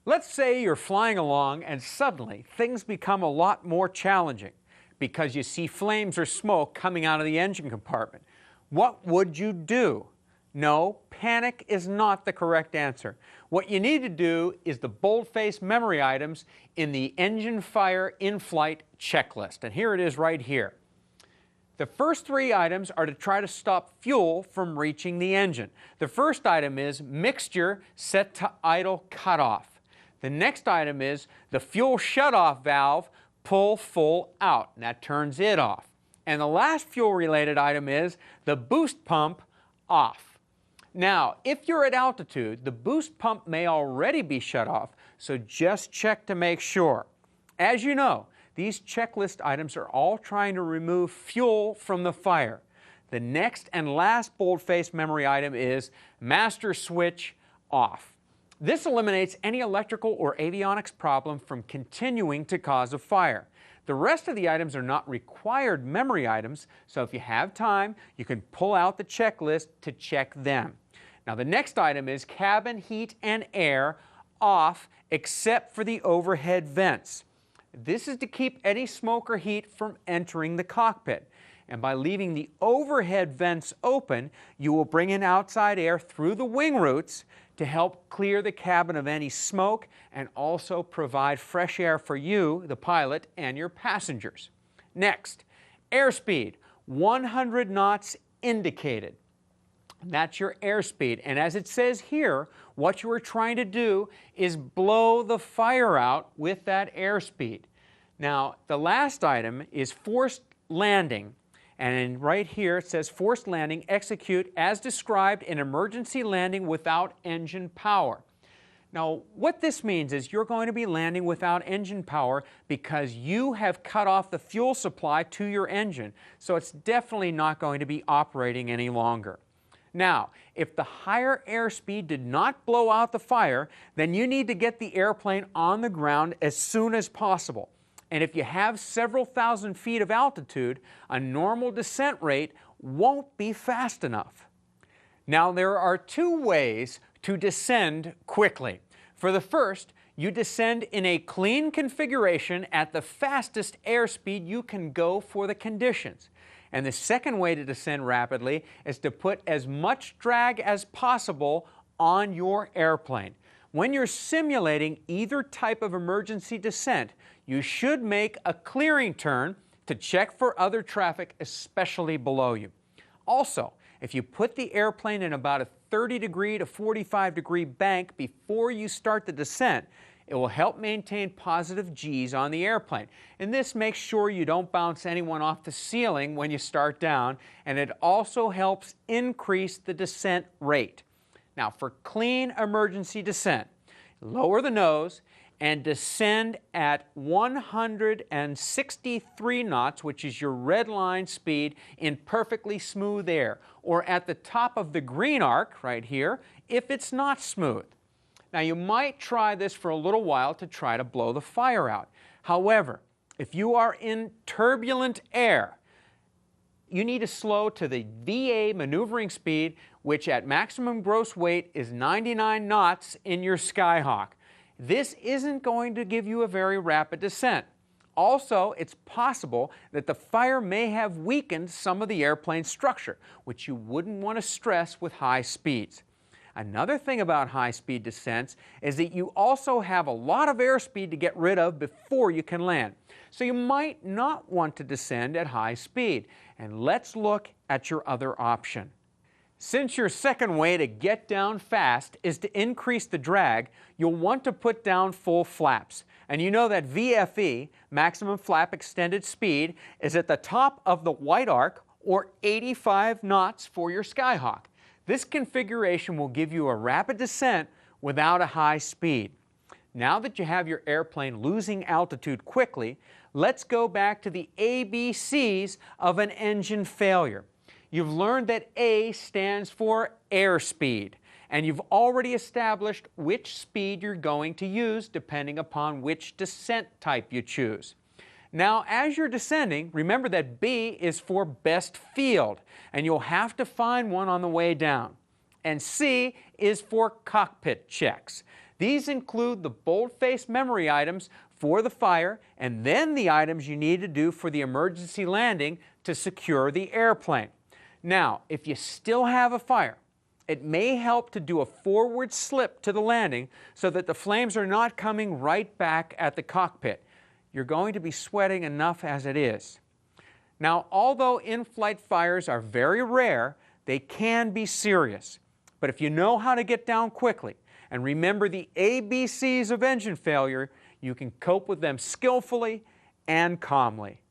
Let's say you're flying along and suddenly things become a lot more challenging because you see flames or smoke coming out of the engine compartment. What would you do? No, panic is not the correct answer. What you need to do is the bold-faced memory items in the engine fire in-flight checklist. And here it is right here. The first three items are to try to stop fuel from reaching the engine. The first item is mixture set to idle cutoff. The next item is the fuel shutoff valve, pull full out, and that turns it off. And the last fuel-related item is the boost pump off. Now, if you're at altitude, the boost pump may already be shut off, so just check to make sure. As you know, these checklist items are all trying to remove fuel from the fire. The next and last bold-faced memory item is master switch off. This eliminates any electrical or avionics problem from continuing to cause a fire. The rest of the items are not required memory items, so if you have time, you can pull out the checklist to check them. Now, the next item is cabin heat and air off except for the overhead vents. This is to keep any smoke or heat from entering the cockpit. And by leaving the overhead vents open, you will bring in outside air through the wing roots to help clear the cabin of any smoke and also provide fresh air for you, the pilot, and your passengers. Next, airspeed, 100 knots indicated. That's your airspeed. And as it says here, what you are trying to do is blow the fire out with that airspeed. Now, the last item is forced landing. And right here it says forced landing, execute as described in emergency landing without engine power. Now, what this means is you're going to be landing without engine power because you have cut off the fuel supply to your engine, so it's definitely not going to be operating any longer. Now, if the higher airspeed did not blow out the fire, then you need to get the airplane on the ground as soon as possible. And if you have several thousand feet of altitude, a normal descent rate won't be fast enough. Now, there are two ways to descend quickly. For the first, you descend in a clean configuration at the fastest airspeed you can go for the conditions. And the second way to descend rapidly is to put as much drag as possible on your airplane. When you're simulating either type of emergency descent, you should make a clearing turn to check for other traffic, especially below you. Also, if you put the airplane in about a 30-degree to 45-degree bank before you start the descent, it will help maintain positive G's on the airplane. And this makes sure you don't bounce anyone off the ceiling when you start down, and it also helps increase the descent rate. Now, for clean emergency descent, lower the nose and descend at 163 knots, which is your red line speed, in perfectly smooth air, or at the top of the green arc right here if it's not smooth. Now, you might try this for a little while to try to blow the fire out. However, if you are in turbulent air, you need to slow to the VA maneuvering speed, which at maximum gross weight is 99 knots in your Skyhawk. This isn't going to give you a very rapid descent. Also, it's possible that the fire may have weakened some of the airplane's structure, which you wouldn't want to stress with high speeds. Another thing about high-speed descents is that you also have a lot of airspeed to get rid of before you can land. So you might not want to descend at high speed. And let's look at your other option. Since your second way to get down fast is to increase the drag, you'll want to put down full flaps. And you know that VFE, maximum flap extended speed, is at the top of the white arc, or 85 knots for your Skyhawk. This configuration will give you a rapid descent without a high speed. Now that you have your airplane losing altitude quickly, let's go back to the ABCs of an engine failure. You've learned that A stands for airspeed, and you've already established which speed you're going to use depending upon which descent type you choose. Now, as you're descending, remember that B is for best field, and you'll have to find one on the way down. And C is for cockpit checks. These include the boldface memory items for the fire and then the items you need to do for the emergency landing to secure the airplane. Now, if you still have a fire, it may help to do a forward slip to the landing so that the flames are not coming right back at the cockpit. You're going to be sweating enough as it is. Now, although in-flight fires are very rare, they can be serious. But if you know how to get down quickly and remember the ABCs of engine failure, you can cope with them skillfully and calmly.